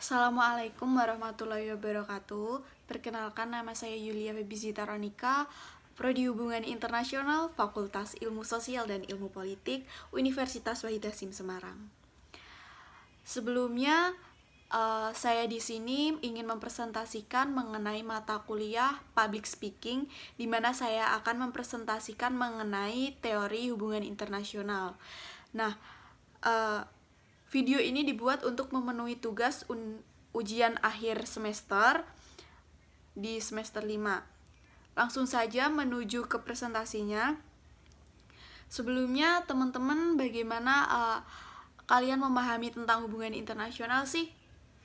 Assalamualaikum warahmatullahi wabarakatuh. Perkenalkan, nama saya Yulia Febizita Ronika, Prodi Hubungan Internasional, Fakultas Ilmu Sosial dan Ilmu Politik, Universitas Wahid Hasim Semarang. Sebelumnya, saya di sini ingin mempresentasikan mengenai mata kuliah Public Speaking, di mana saya akan mempresentasikan mengenai teori hubungan internasional. Nah, video ini dibuat untuk memenuhi tugas ujian akhir semester di semester 5. Langsung saja menuju ke presentasinya. Sebelumnya, teman-teman, bagaimana kalian memahami tentang hubungan internasional sih?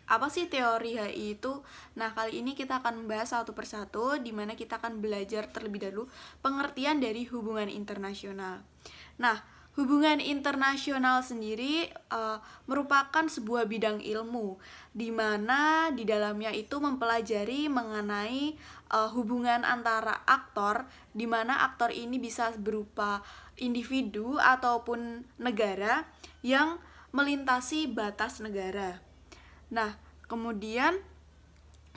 Apa sih teori HI itu? Nah, kali ini kita akan membahas satu persatu, di mana kita akan belajar terlebih dahulu pengertian dari hubungan internasional. Nah, hubungan internasional sendiri merupakan sebuah bidang ilmu, di mana di dalamnya itu mempelajari mengenai hubungan antara aktor, di mana aktor ini bisa berupa individu ataupun negara yang melintasi batas negara. Nah, kemudian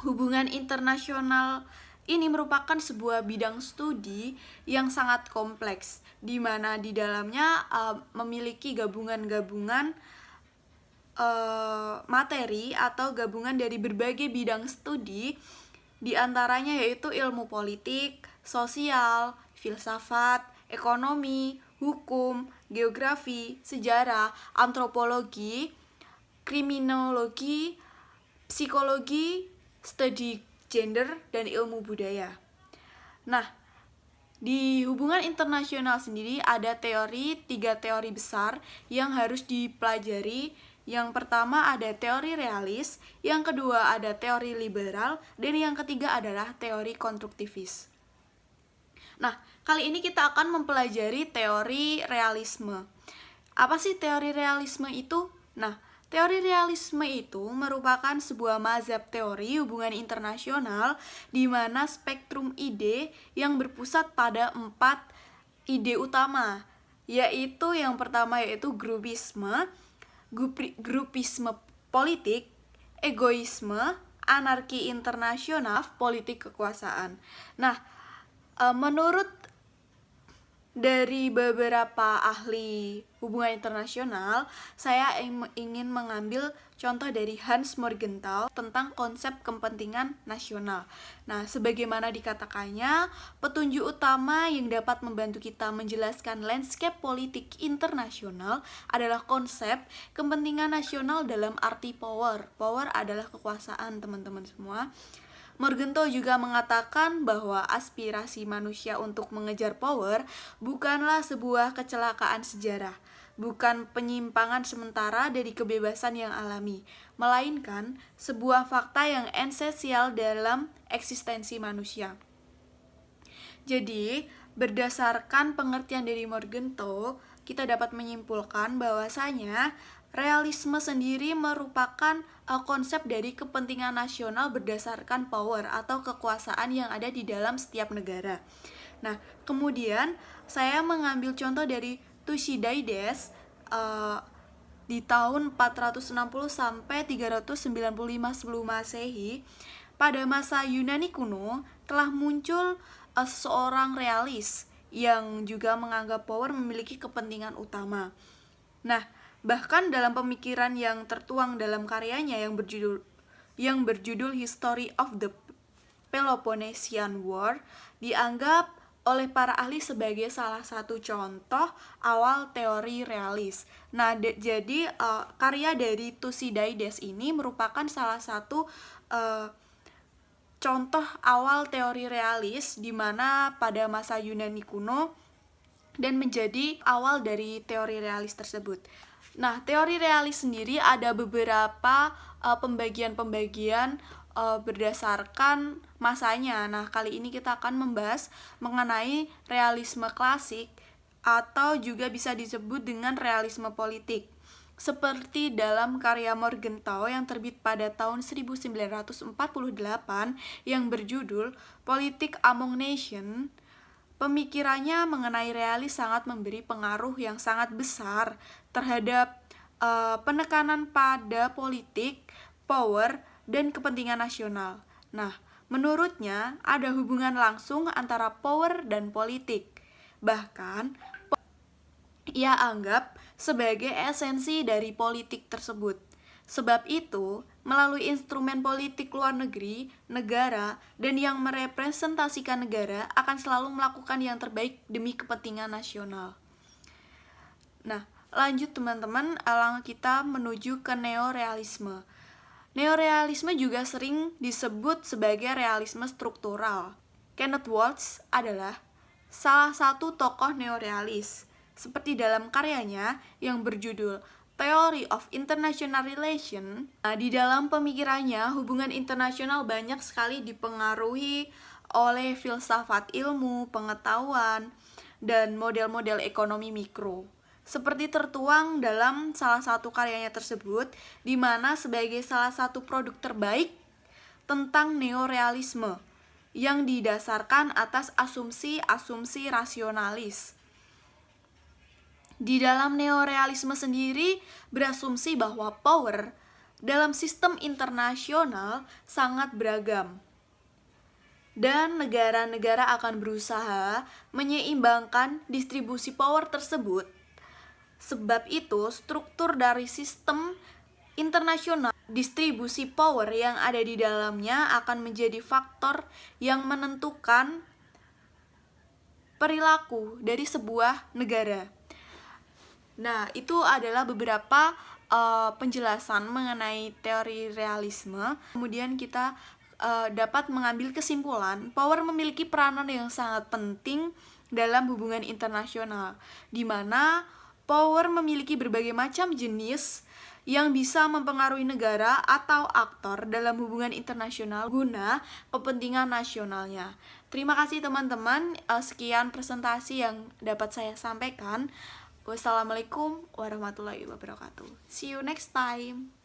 hubungan internasional ini merupakan sebuah bidang studi yang sangat kompleks, di mana di dalamnya memiliki gabungan-gabungan materi atau gabungan dari berbagai bidang studi, di antaranya yaitu ilmu politik, sosial, filsafat, ekonomi, hukum, geografi, sejarah, antropologi, kriminologi, psikologi, studi gender, dan ilmu budaya. Nah, di hubungan internasional sendiri ada tiga teori besar yang harus dipelajari. Yang pertama ada teori realis, yang kedua ada teori liberal, dan yang ketiga adalah teori konstruktivis. Nah, kali ini kita akan mempelajari teori realisme. Apa sih teori realisme itu? Nah, teori realisme itu merupakan sebuah mazhab teori hubungan internasional di mana spektrum ide yang berpusat pada 4 ide utama, yaitu yang pertama yaitu grupisme politik, egoisme, anarki internasional, politik kekuasaan. Nah, menurut dari beberapa ahli hubungan internasional, saya ingin mengambil contoh dari Hans Morgenthau tentang konsep kepentingan nasional. Nah, sebagaimana dikatakannya, petunjuk utama yang dapat membantu kita menjelaskan landscape politik internasional adalah konsep kepentingan nasional dalam arti power. Power adalah kekuasaan, teman-teman semua. Morgenthau juga mengatakan bahwa aspirasi manusia untuk mengejar power bukanlah sebuah kecelakaan sejarah, bukan penyimpangan sementara dari kebebasan yang alami, melainkan sebuah fakta yang esensial dalam eksistensi manusia. Jadi, berdasarkan pengertian dari Morgenthau, kita dapat menyimpulkan bahwasanya realisme sendiri merupakan konsep dari kepentingan nasional berdasarkan power atau kekuasaan yang ada di dalam setiap negara. Nah, kemudian saya mengambil contoh dari Thucydides di tahun 460 sampai 395 sebelum Masehi. Pada masa Yunani kuno telah muncul seorang realis yang juga menganggap power memiliki kepentingan utama. Nah, bahkan dalam pemikiran yang tertuang dalam karyanya yang berjudul History of the Peloponnesian War dianggap oleh para ahli sebagai salah satu contoh awal teori realis. Nah, jadi karya dari Thucydides ini merupakan salah satu contoh awal teori realis di mana pada masa Yunani kuno dan menjadi awal dari teori realis tersebut. Nah, teori realis sendiri ada beberapa pembagian-pembagian berdasarkan masanya. Nah, kali ini kita akan membahas mengenai realisme klasik atau juga bisa disebut dengan realisme politik. Seperti dalam karya Morgenthau yang terbit pada tahun 1948 yang berjudul Politik Among Nations. Pemikirannya mengenai realis sangat memberi pengaruh yang sangat besar terhadap penekanan pada politik power, dan kepentingan nasional. Nah, menurutnya ada hubungan langsung antara power dan politik. Bahkan, ia anggap sebagai esensi dari politik tersebut. Sebab itu, melalui instrumen politik luar negeri, negara, dan yang merepresentasikan negara akan selalu melakukan yang terbaik demi kepentingan nasional. Nah, lanjut teman-teman, kita menuju ke neorealisme. Neorealisme juga sering disebut sebagai realisme struktural. Kenneth Waltz adalah salah satu tokoh neorealis, seperti dalam karyanya yang berjudul Theory of International Relations. Di dalam pemikirannya, hubungan internasional banyak sekali dipengaruhi oleh filsafat ilmu, pengetahuan, dan model-model ekonomi mikro. Seperti tertuang dalam salah satu karyanya tersebut, di mana sebagai salah satu produk terbaik tentang neorealisme yang didasarkan atas asumsi-asumsi rasionalis. Di dalam neorealisme sendiri berasumsi bahwa power dalam sistem internasional sangat beragam, dan negara-negara akan berusaha menyeimbangkan distribusi power tersebut. Sebab itu, struktur dari sistem internasional, distribusi power yang ada di dalamnya akan menjadi faktor yang menentukan perilaku dari sebuah negara. Nah, itu adalah beberapa penjelasan mengenai teori realisme. Kemudian kita dapat mengambil kesimpulan, power memiliki peranan yang sangat penting dalam hubungan internasional, di mana power memiliki berbagai macam jenis yang bisa mempengaruhi negara atau aktor dalam hubungan internasional guna kepentingan nasionalnya. Terima kasih teman-teman, sekian presentasi yang dapat saya sampaikan. Wassalamualaikum warahmatullahi wabarakatuh. See you next time.